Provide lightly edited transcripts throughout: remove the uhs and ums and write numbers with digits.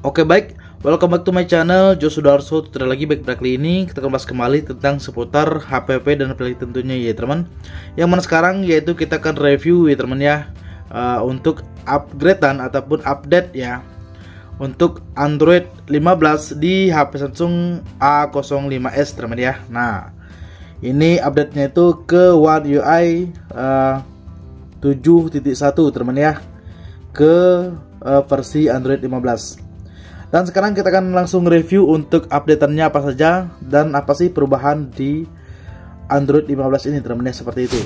Oke baik, welcome back to my channel Joe Sudarso. Tutorial lagi baik kali ini kita akan bahas kembali tentang seputar HPP dan aplikasi tentunya ya teman. Yang mana sekarang yaitu kita akan review ya teman ya, untuk upgradean ataupun update ya untuk Android 15 di HP Samsung A05s teman ya. Nah ini update-nya itu ke One UI 7.1 teman ya, ke versi Android 15. Dan sekarang kita akan langsung review untuk update-annya apa saja dan apa sih perubahan di Android 15 ini teman-teman, seperti itu.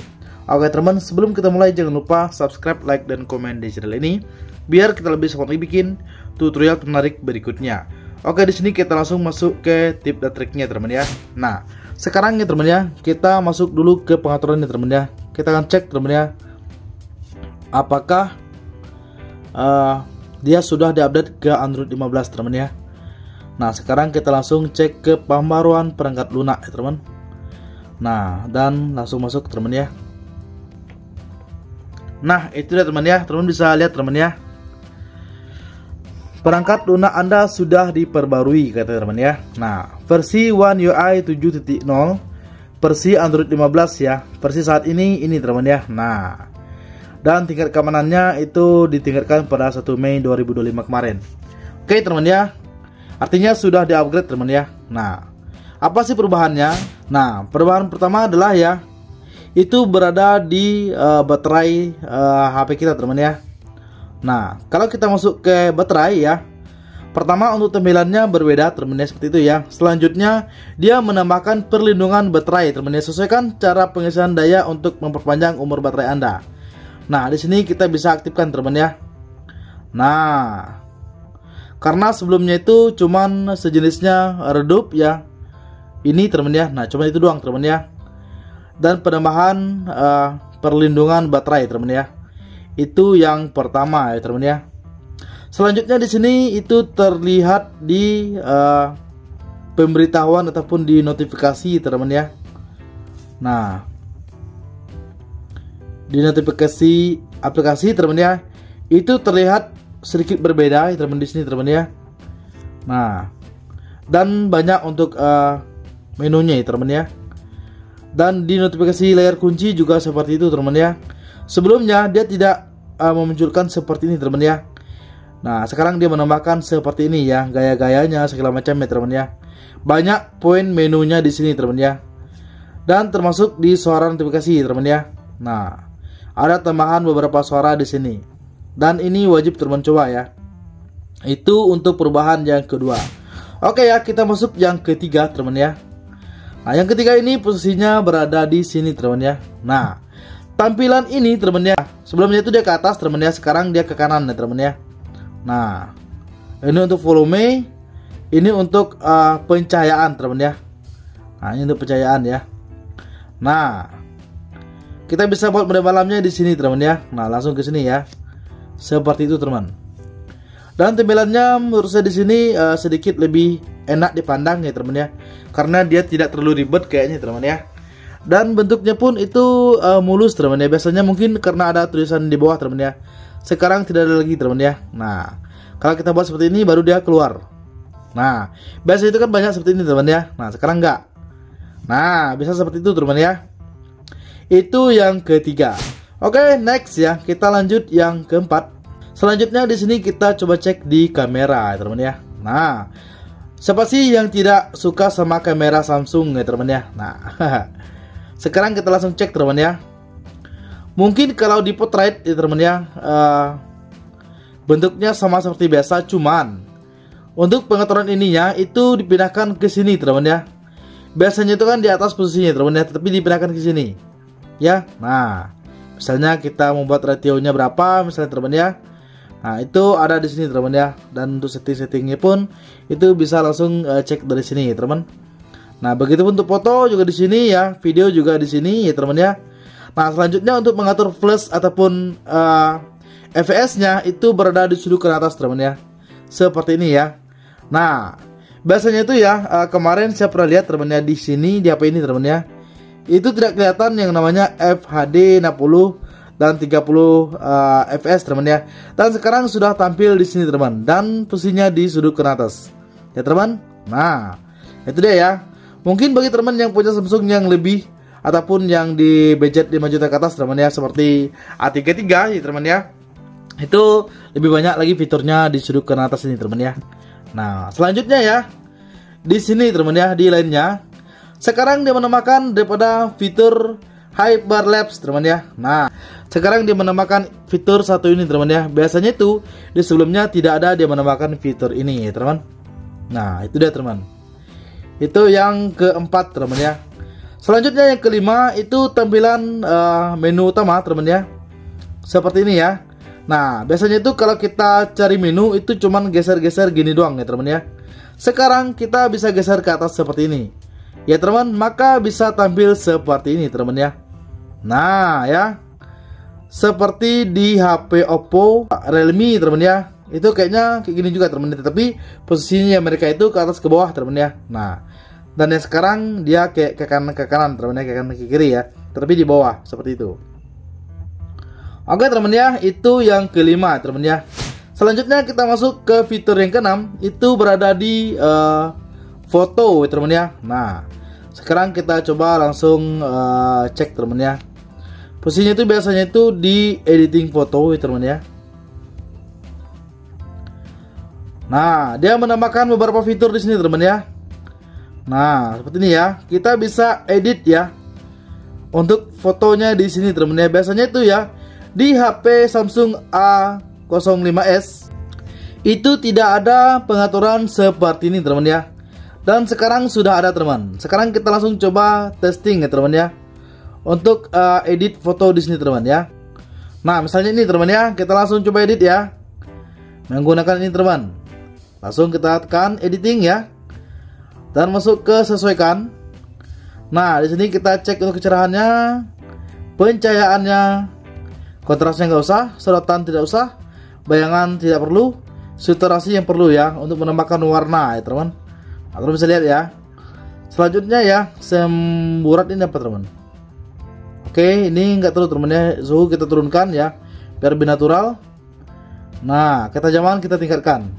Oke teman, sebelum kita mulai jangan lupa subscribe, like, dan komen di channel ini biar kita lebih semangat bikin tutorial menarik berikutnya. Oke, di sini kita langsung masuk ke tip dan triknya teman ya. Nah, sekarang ya teman ya, kita masuk dulu ke pengaturannya teman ya. Kita akan cek teman ya, apakah dia sudah diupdate ke Android 15 teman ya. Nah sekarang kita langsung cek ke pembaruan perangkat lunak ya teman. Nah dan langsung masuk teman ya. Nah itu dia teman ya, teman bisa lihat teman ya, perangkat lunak Anda sudah diperbarui kata teman ya. Nah versi One UI 7.0 versi Android 15 ya, versi saat ini teman ya. Nah dan tingkat keamanannya itu ditingkatkan pada 1 Mei 2025 kemarin. Oke teman ya, artinya sudah di-upgrade teman ya. Nah, apa sih perubahannya? Nah, perubahan pertama adalah ya, itu berada di baterai HP kita teman ya. Nah, kalau kita masuk ke baterai ya, pertama untuk tampilannya berbeda teman ya, seperti itu ya. Selanjutnya dia menambahkan perlindungan baterai teman ya, sesuaikan cara pengisian daya untuk memperpanjang umur baterai Anda. Nah, di sini kita bisa aktifkan teman ya. Nah, karena sebelumnya itu cuman sejenisnya redup ya. Ini teman ya. Nah, cuma itu doang teman ya. Dan penambahan perlindungan baterai teman ya. Itu yang pertama ya teman ya. Selanjutnya di sini itu terlihat di pemberitahuan ataupun di notifikasi teman ya. Nah, di notifikasi aplikasi teman ya, itu terlihat sedikit berbeda teman di sini teman ya. Nah, dan banyak untuk menunya ya teman ya. Dan di notifikasi layar kunci juga seperti itu teman ya. Sebelumnya dia tidak memunculkan seperti ini teman ya. Nah, sekarang dia menambahkan seperti ini ya, gaya-gayanya segala macam ya teman ya. Banyak poin menunya di sini teman ya. Dan termasuk di suara notifikasi teman ya. Nah, ada tambahan beberapa suara di sini. Dan ini wajib teman coba ya. Itu untuk perubahan yang kedua. Oke ya, kita masuk yang ketiga teman ya. Nah, yang ketiga ini posisinya berada di sini teman ya. Nah, tampilan ini teman ya, sebelumnya itu dia ke atas teman ya, sekarang dia ke kanan ya teman ya. Nah, ini untuk volume, ini untuk pencahayaan teman ya. Nah, ini untuk pencahayaan ya. Nah, kita bisa buat mode malamnya di sini teman ya. Nah, langsung ke sini ya. Seperti itu teman. Dan tampilannya menurut saya di sini sedikit lebih enak dipandang ya teman ya. Karena dia tidak terlalu ribet kayaknya teman ya. Dan bentuknya pun itu mulus teman ya. Biasanya mungkin karena ada tulisan di bawah teman ya. Sekarang tidak ada lagi teman ya. Nah, kalau kita buat seperti ini baru dia keluar. Nah, biasanya itu kan banyak seperti ini teman ya. Nah, sekarang enggak. Nah, bisa seperti itu teman ya. Itu yang ketiga. Oke, next ya. Kita lanjut yang keempat. Selanjutnya di sini kita coba cek di kamera, teman ya. Nah, siapa sih yang tidak suka sama kamera Samsung ya, teman ya? Nah, sekarang kita langsung cek, teman ya. Mungkin kalau di portrait ya, teman ya, bentuknya sama seperti biasa, cuman untuk pengaturan ininya itu dipindahkan ke sini, teman ya. Biasanya itu kan di atas posisinya, teman ya, tetapi dipindahkan ke sini. Ya, nah, misalnya kita membuat rationya berapa, misalnya teman ya. Nah, itu ada di sini teman ya. Dan untuk setting-settingnya pun itu bisa langsung cek dari sini ya teman. Nah, begitu untuk foto juga di sini ya, video juga di sini ya teman ya. Nah, selanjutnya untuk mengatur flash ataupun fps-nya itu berada di sudut kanan atas teman ya. Seperti ini ya. Nah, biasanya itu ya kemarin saya pernah lihat teman ya, di sini di HP ini teman ya. Itu tidak kelihatan yang namanya FHD 60 dan 30 fps teman ya. Dan sekarang sudah tampil di sini teman, dan posisinya di sudut ke atas ya teman. Nah itu dia ya. Mungkin bagi teman yang punya Samsung yang lebih ataupun yang di budget 5 juta ke atas teman ya, seperti A33 ya teman ya, itu lebih banyak lagi fiturnya di sudut ke atas ini teman ya. Nah selanjutnya ya, di sini teman ya, di lainnya sekarang dia menambahkan daripada fitur Hyperlapse teman ya. Nah sekarang dia menambahkan fitur satu ini teman ya. Biasanya itu di sebelumnya tidak ada dia menambahkan fitur ini ya teman. Nah itu dia teman, itu yang keempat teman ya. Selanjutnya yang kelima itu tampilan menu utama teman ya, seperti ini ya. Nah biasanya itu kalau kita cari menu itu cuman geser-geser gini doang ya teman ya. Sekarang kita bisa geser ke atas seperti ini ya teman, maka bisa tampil seperti ini teman ya. Nah ya, seperti di HP Oppo, Realme teman ya, itu kayaknya kayak gini juga teman ya, tapi posisinya mereka itu ke atas ke bawah teman ya. Nah dan yang sekarang dia kayak ke kanan teman ya, ke kanan ke kiri ya, tapi di bawah seperti itu. Oke teman ya, itu yang kelima teman ya. Selanjutnya kita masuk ke fitur yang keenam, itu berada di foto teman ya. Nah sekarang kita coba langsung cek teman ya. Posisinya itu biasanya itu di editing foto teman ya. Nah dia menambahkan beberapa fitur di sini teman ya. Nah seperti ini ya, kita bisa edit ya untuk fotonya di sini teman ya. Biasanya itu ya di HP Samsung A05s itu tidak ada pengaturan seperti ini teman ya. Dan sekarang sudah ada teman. Sekarang kita langsung coba testing ya teman ya, untuk edit foto di sini teman ya. Nah misalnya ini teman ya, kita langsung coba edit ya menggunakan ini teman. Langsung kita tekan editing ya, dan masuk ke sesuaikan. Nah di sini kita cek untuk kecerahannya, pencahayaannya, kontrasnya nggak usah, sorotan tidak usah, bayangan tidak perlu, saturasi yang perlu ya untuk menambahkan warna ya teman. Nah, teman bisa lihat ya. Selanjutnya ya, semburat ini apa teman? Oke, ini nggak terlalu teman ya, suhu kita turunkan ya biar lebih natural. Nah ketajaman kita tingkatkan.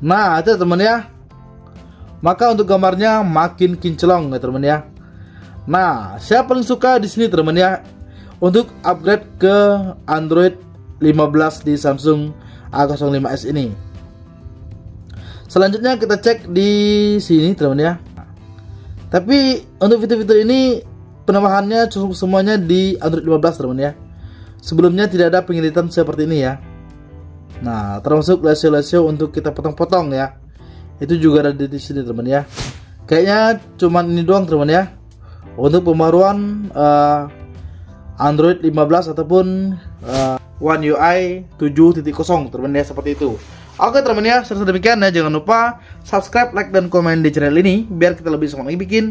Nah itu teman ya, maka untuk gambarnya makin kinclong ya teman ya. Nah siapa yang suka di sini teman ya, untuk upgrade ke Android 15 di Samsung A05s ini. Selanjutnya kita cek di sini teman ya. Tapi untuk fitur-fitur ini penambahannya cukup semuanya di Android 15 teman ya. Sebelumnya tidak ada pengeditan seperti ini ya. Nah termasuk rasio-rasio untuk kita potong-potong ya, itu juga ada di sini teman ya. Kayaknya cuman ini doang teman ya untuk pembaruan Android 15 ataupun One UI 7.0 teman ya, seperti itu. Oke teman ya, seperti demikian ya. Jangan lupa subscribe, like, dan komen di channel ini biar kita lebih semangat lagi bikin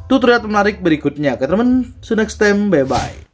tutorial menarik berikutnya. Oke teman, see you next time, bye bye.